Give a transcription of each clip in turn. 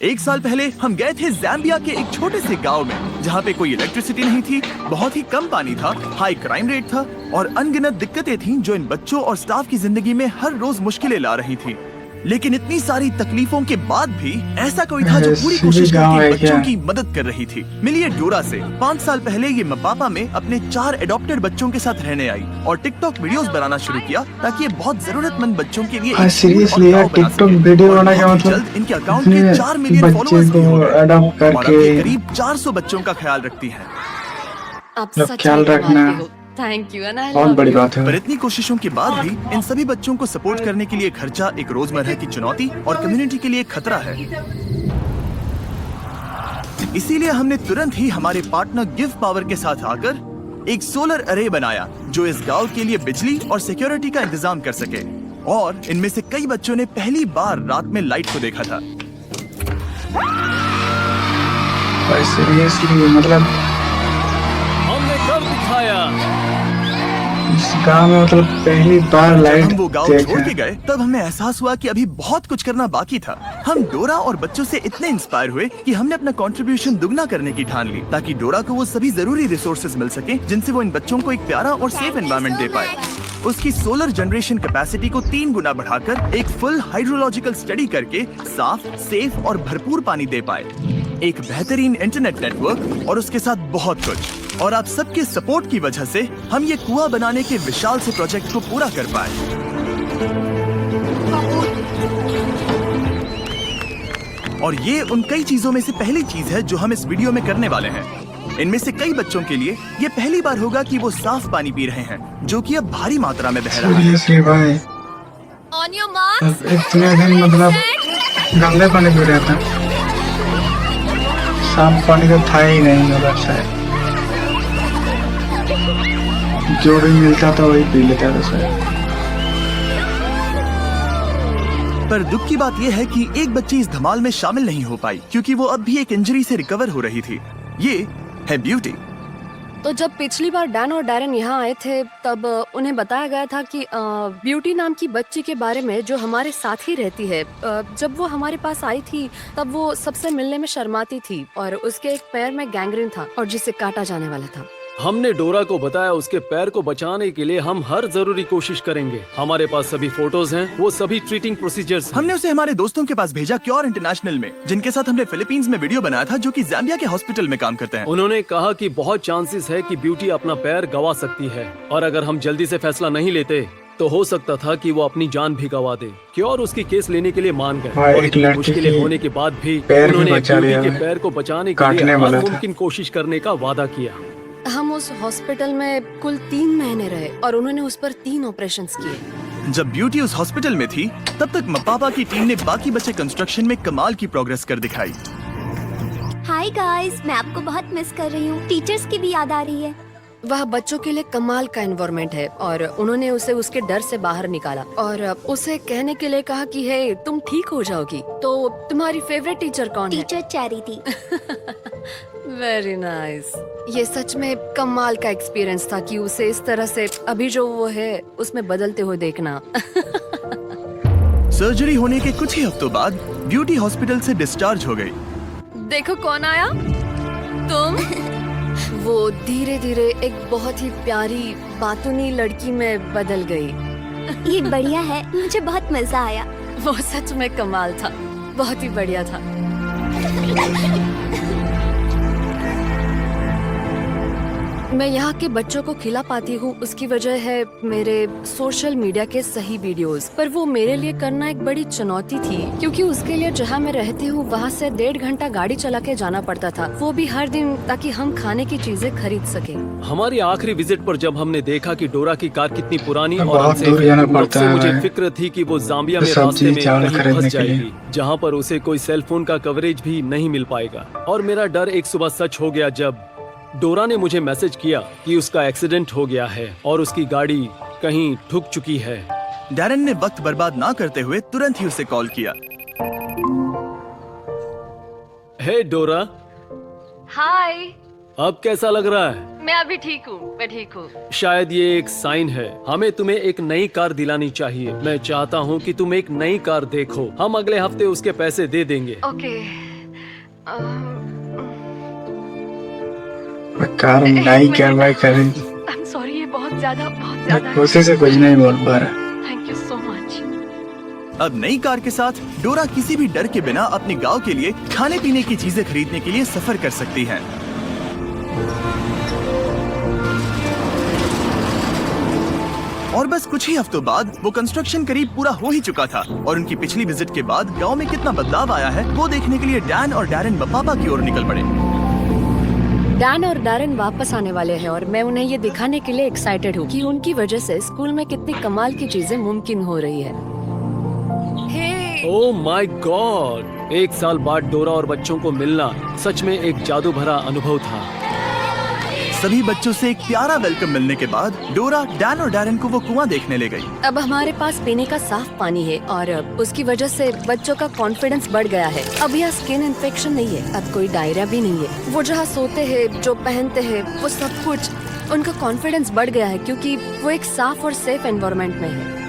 एक साल पहले हम गए थे ज़ाम्बिया के एक छोटे से गांव में, जहां पे कोई इलेक्ट्रिसिटी नहीं थी, बहुत ही कम पानी था, हाई क्राइम रेट था और अनगिनत दिक्कतें थीं जो इन बच्चों और स्टाफ की जिंदगी में हर रोज मुश्किलें ला रही थी। लेकिन इतनी सारी तकलीफों के बाद भी ऐसा कोई था जो पूरी कोशिश करके बच्चों की मदद कर रही थी। मिलिए डोरा से। 5 साल पहले ये मपापा में अपने 4 एडॉप्टेड बच्चों के साथ रहने आई और टिकटॉक वीडियोस बनाना शुरू किया ताकि ये बहुत जरूरतमंद बच्चों के लिए सीरियसली यार टिकटॉक वीडियो बनाने का मतलब इनके अकाउंट में 4 मिलियन फॉलोअर्स भी हो गए और अब करीब 400 बच्चों का ख्याल रखती है। आप सच ख्याल रखना थैंक यू बहुत बड़ी बात है। पर इतनी कोशिशों के बाद भी इन सभी बच्चों को सपोर्ट करने के लिए खर्चा एक रोजमर्रा की चुनौती और कम्युनिटी के लिए एक खतरा है। इसीलिए हमने तुरंत ही हमारे पार्टनर गिव पावर के साथ आकर एक सोलर अरे बनाया जो इस गांव के लिए बिजली और सिक्योरिटी का इंतजाम कर सके। और इनमें से कई बच्चों ने पहली बार रात में लाइट को देखा था। सीरियसली मतलब हमने कर दिखाया। इस गाँव में मतलब पहली बार लाइट हम वो गांव छोड़ के गए तब हमें एहसास हुआ कि अभी बहुत कुछ करना बाकी था। हम डोरा और बच्चों से इतने इंस्पायर हुए कि हमने अपना कंट्रीब्यूशन दुगना करने की ठान ली ताकि डोरा को वो सभी जरूरी रिसोर्सेज मिल सके जिनसे वो इन बच्चों को एक प्यारा और सेफ एनवायरनमेंट दे पाए। उसकी सोलर जनरेशन कैपेसिटी को 3 गुना बढ़ाकर एक फुल हाइड्रोलॉजिकल स्टडी करके साफ, सेफ और भरपूर पानी दे पाए, एक बेहतरीन इंटरनेट नेटवर्क और उसके साथ बहुत कुछ। और आप सबके सपोर्ट की वजह से हम ये कुआं बनाने के विशाल से प्रोजेक्ट को पूरा कर पाए। और ये उन कई चीजों में से पहली चीज है जो हम इस वीडियो में करने वाले हैं। इनमें से कई बच्चों के लिए ये पहली बार होगा कि वो साफ पानी पी रहे हैं जो कि अब भारी मात्रा में बह रहा है। सीरियसली भाई ऑन योर मार्क्स इतने दिन मतलब गंदे पानी पी रहे थे, साफ पानी तो था ही नहीं उधर शायद, जो भी मिलता था वही पी लेता था शायद। पर दुख की बात यह है कि एक बच्ची इस धमाल में शामिल नहीं हो पाई क्योंकि वो अब भी एक इंजरी से रिकवर हो रही थी। ये है ब्यूटी। तो जब पिछली बार डैन और डैरन यहाँ आए थे तब उन्हें बताया गया था कि ब्यूटी नाम की बच्ची के बारे में जो हमारे साथ ही रहती है। जब वो हमारे पास आई थी तब वो सबसे मिलने में शर्माती थी और उसके एक पैर में गैंग्रीन था और जिसे काटा जाने वाला था। हमने डोरा को बताया उसके पैर को बचाने के लिए हम हर जरूरी कोशिश करेंगे। हमारे पास सभी फोटोज हैं, वो सभी ट्रीटिंग प्रोसीजर्स हैं। हमने उसे हमारे दोस्तों के पास भेजा क्योर इंटरनेशनल में, जिनके साथ हमने फिलीपींस में वीडियो बनाया था, जो कि ज़ाम्बिया के हॉस्पिटल में काम करते हैं। उन्होंने कहा कि बहुत चांसेस है कि ब्यूटी अपना पैर गंवा सकती है और अगर हम जल्दी से फैसला नहीं लेते तो हो सकता था कि वो अपनी जान भी गंवा दे। क्योर उसकी केस लेने के लिए मान गए और इतनी मुश्किलें होने के बाद भी उन्होंने ब्यूटी के पैर को बचाने के लिए हर मुमकिन कोशिश करने का वादा किया। हम उस हॉस्पिटल में कुल 3 महीने रहे और उन्होंने उस पर 3 ऑपरेशंस किए। जब ब्यूटी उस हॉस्पिटल में थी तब तक मपापा की टीम ने बाकी बचे कंस्ट्रक्शन में कमाल की प्रोग्रेस कर दिखाई। हाय गाइस, मैं आपको बहुत मिस कर रही हूँ। टीचर्स की भी याद आ रही है। वह बच्चों के लिए कमाल का एनवायरनमेंट है और उन्होंने उसे उसके डर से बाहर निकाला और उसे कहने के लिए कहा कि हे तुम ठीक हो जाओगी। तो तुम्हारी फेवरेट टीचर कौन है? Teacher charity. Very nice. ये सच में कमाल का एक्सपीरियंस था कि उसे इस तरह से अभी जो वो है उसमें बदलते हुए देखना। सर्जरी होने के कुछ ही हफ्तों बाद ब्यूटी हॉस्पिटल से डिस्चार्ज हो गई। देखो कौन आया। तुम। वो धीरे धीरे एक बहुत ही प्यारी बातूनी लड़की में बदल गई। ये बढ़िया है, मुझे बहुत मजा आया। वो सच में कमाल था, बहुत ही बढ़िया था। मैं यहाँ के बच्चों को खिला पाती हूँ उसकी वजह है मेरे सोशल मीडिया के सही वीडियोस। पर वो मेरे लिए करना एक बड़ी चुनौती थी क्योंकि उसके लिए जहाँ मैं रहती हूँ वहाँ से 1.5 घंटा गाड़ी चला के जाना पड़ता था, वो भी हर दिन, ताकि हम खाने की चीजें खरीद सके। हमारी आखिरी विजिट पर जब हमने देखा कि डोरा की कार कितनी पुरानी और बहुत दूर जाना पड़ता है, मुझे फिक्र थी कि वो ज़ाम्बिया में रास्ते में कहीं फंस जाएगी जहाँ पर उसे कोई सेल फोन का कवरेज भी नहीं मिल पाएगा। और मेरा डर एक सुबह सच हो गया जब डोरा ने मुझे मैसेज किया कि उसका एक्सीडेंट हो गया है और उसकी गाड़ी कहीं ठुक चुकी है। डैरन ने वक्त बर्बाद ना करते हुए तुरंत ही उसे कॉल किया। हे डोरा। हाय। अब कैसा लग रहा है? मैं अभी ठीक हूँ, मैं ठीक हूँ। शायद ये एक साइन है। हमें तुम्हें एक नई कार दिलानी चाहिए। मैं चाहता हूँ कि तुम एक नई कार देखो। हम अगले हफ्ते उसके पैसे दे देंगे। ओके। कार नहीं कार्रवाई करें। आई एम सॉरी, ये बहुत ज्यादा कोशिश से कुछ नहीं बोल पा रहा। Thank you so much. अब नई कार के साथ डोरा किसी भी डर के बिना अपने गांव के लिए खाने पीने की चीजें खरीदने के लिए सफर कर सकती है। और बस कुछ ही हफ्तों बाद वो कंस्ट्रक्शन करीब पूरा हो ही चुका था और उनकी पिछली विजिट के बाद गांव में कितना बदलाव आया है वो देखने के लिए डैन और डैरेन पापा की ओर निकल पड़े। डैन और डैरेन वापस आने वाले हैं और मैं उन्हें ये दिखाने के लिए एक्साइटेड हूँ कि उनकी वजह से स्कूल में कितनी कमाल की चीजें मुमकिन हो रही है। ओह माय गॉड, 1 साल बाद डोरा और बच्चों को मिलना सच में एक जादू भरा अनुभव था। सभी बच्चों से एक प्यारा वेलकम मिलने के बाद डोरा डैन और डैरेन को वो कुआं देखने ले गई। अब हमारे पास पीने का साफ पानी है और उसकी वजह से बच्चों का कॉन्फिडेंस बढ़ गया है। अब यहाँ स्किन इन्फेक्शन नहीं है, अब कोई डायरिया भी नहीं है। वो जहाँ सोते हैं, जो पहनते हैं, वो सब कुछ, उनका कॉन्फिडेंस बढ़ गया है क्योंकि वो एक साफ और सेफ एनवायरनमेंट में है।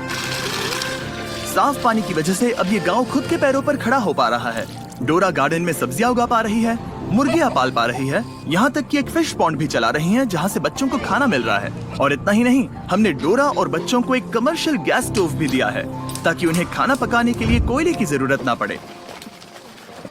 साफ पानी की वजह से अब ये गांव खुद के पैरों पर खड़ा हो पा रहा है। डोरा गार्डन में सब्जियां उगा पा रही है, मुर्गियां पाल पा रही है, यहाँ तक कि एक फिश पॉन्ड भी चला रही है जहाँ से बच्चों को खाना मिल रहा है। और इतना ही नहीं, हमने डोरा और बच्चों को एक कमर्शियल गैस स्टोव भी दिया है ताकि उन्हें खाना पकाने के लिए कोयले की जरूरत ना पड़े।